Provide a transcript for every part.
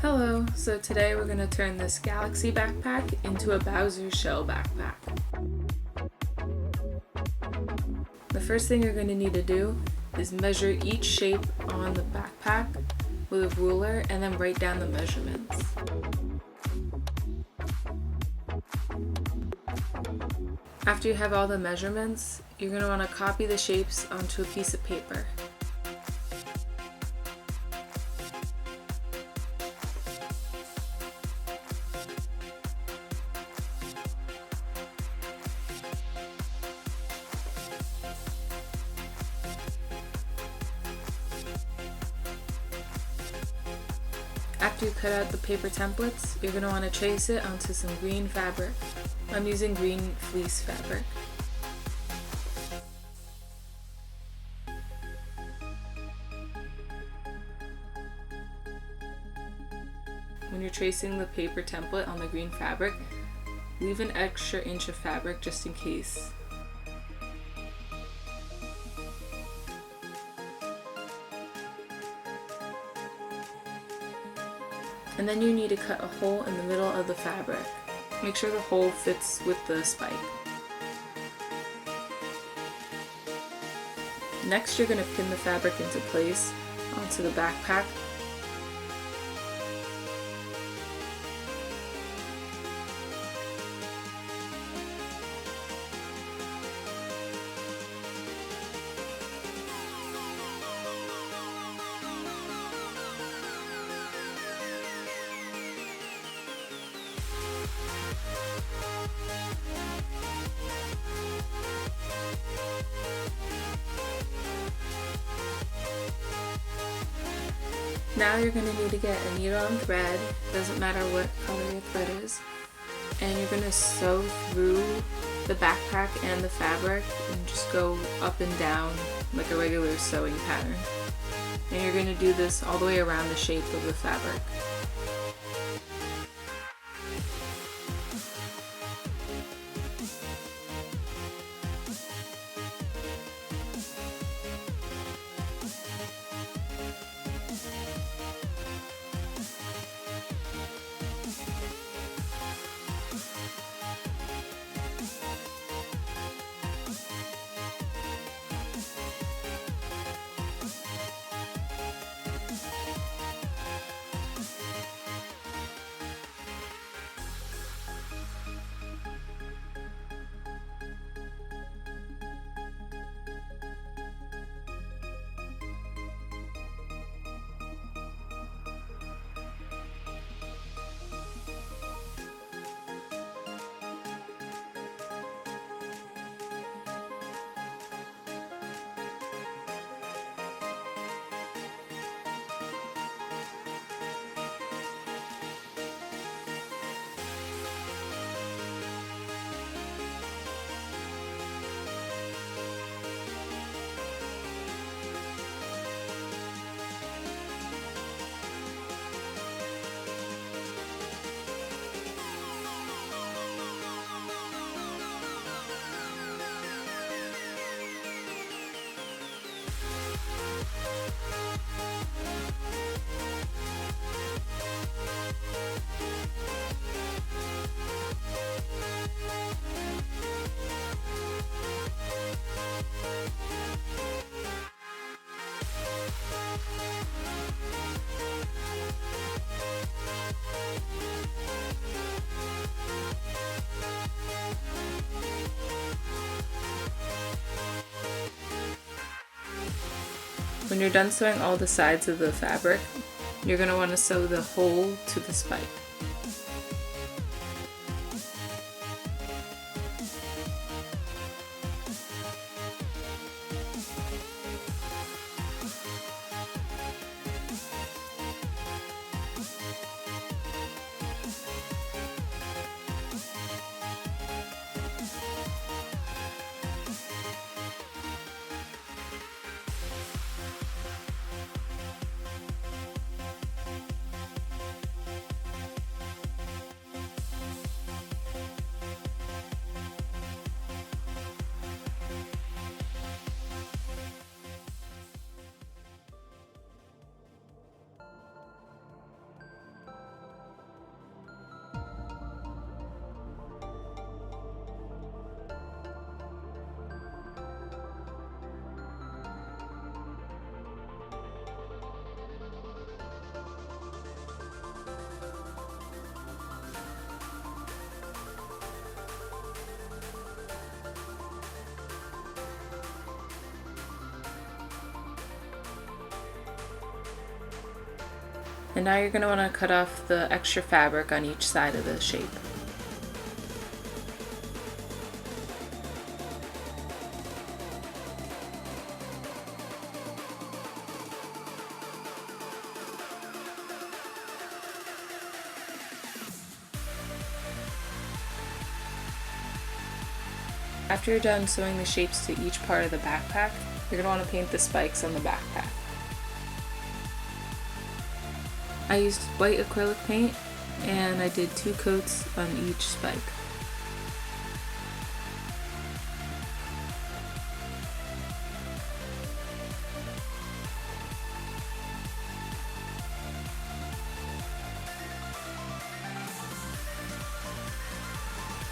Hello, so today we're going to turn this Galaxy backpack into a Bowser shell backpack. The first thing you're going to need to do is measure each shape on the backpack with a ruler and then write down the measurements. After you have all the measurements, you're going to want to copy the shapes onto a piece of paper. After you cut out the paper templates, you're going to want to trace it onto some green fabric. I'm using green fleece fabric. When you're tracing the paper template on the green fabric, leave an extra inch of fabric just in case. And then you need to cut a hole in the middle of the fabric. Make sure the hole fits with the spike. Next, you're going to pin the fabric into place onto the backpack. Now you're going to need to get a needle and thread, doesn't matter what color your thread is, and you're going to sew through the backpack and the fabric and just go up and down like a regular sewing pattern. And you're going to do this all the way around the shape of the fabric. When you're done sewing all the sides of the fabric, you're going to want to sew the hole to the spike. And now you're going to want to cut off the extra fabric on each side of the shape. After you're done sewing the shapes to each part of the backpack, you're going to want to paint the spikes on the backpack. I used white acrylic paint and I did 2 coats on each spike.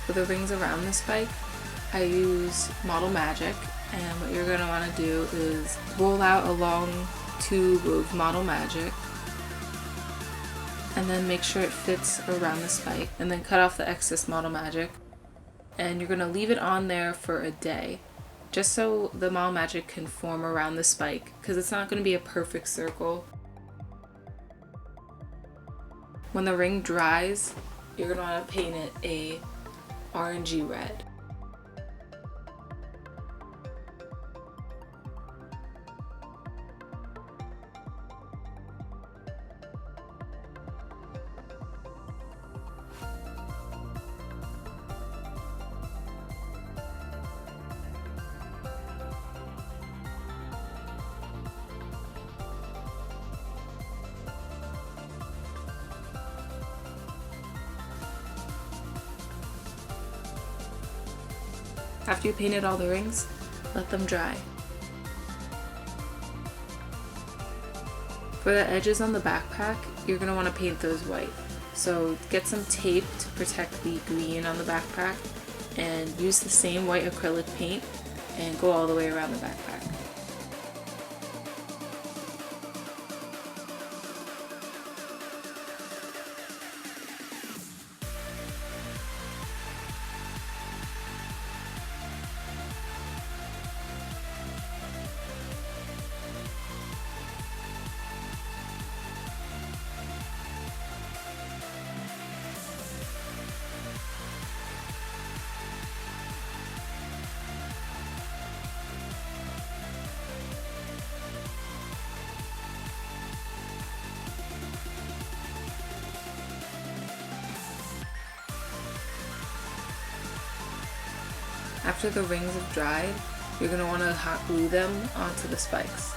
For the rings around the spike, I use Model Magic, and what you're going to want to do is roll out a long tube of Model Magic and then make sure it fits around the spike, and then cut off the excess Model Magic, and you're going to leave it on there for a day just so the Model Magic can form around the spike, because it's not going to be a perfect circle. When the ring dries, you're going to want to paint it a orangey red. After you painted all the rings, let them dry. For the edges on the backpack, you're going to want to paint those white. So get some tape to protect the green on the backpack and use the same white acrylic paint and go all the way around the backpack. After the rings have dried, you're going to want to hot glue them onto the spikes.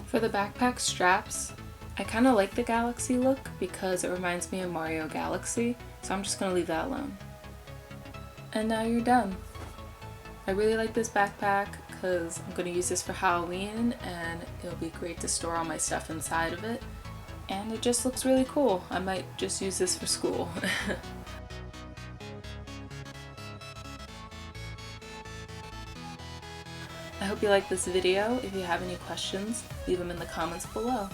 For the backpack straps, I kind of like the galaxy look because it reminds me of Mario Galaxy, so I'm just going to leave that alone. And now you're done. I really like this backpack because I'm going to use this for Halloween and it'll be great to store all my stuff inside of it. And it just looks really cool. I might just use this for school. I hope you liked this video. If you have any questions, leave them in the comments below.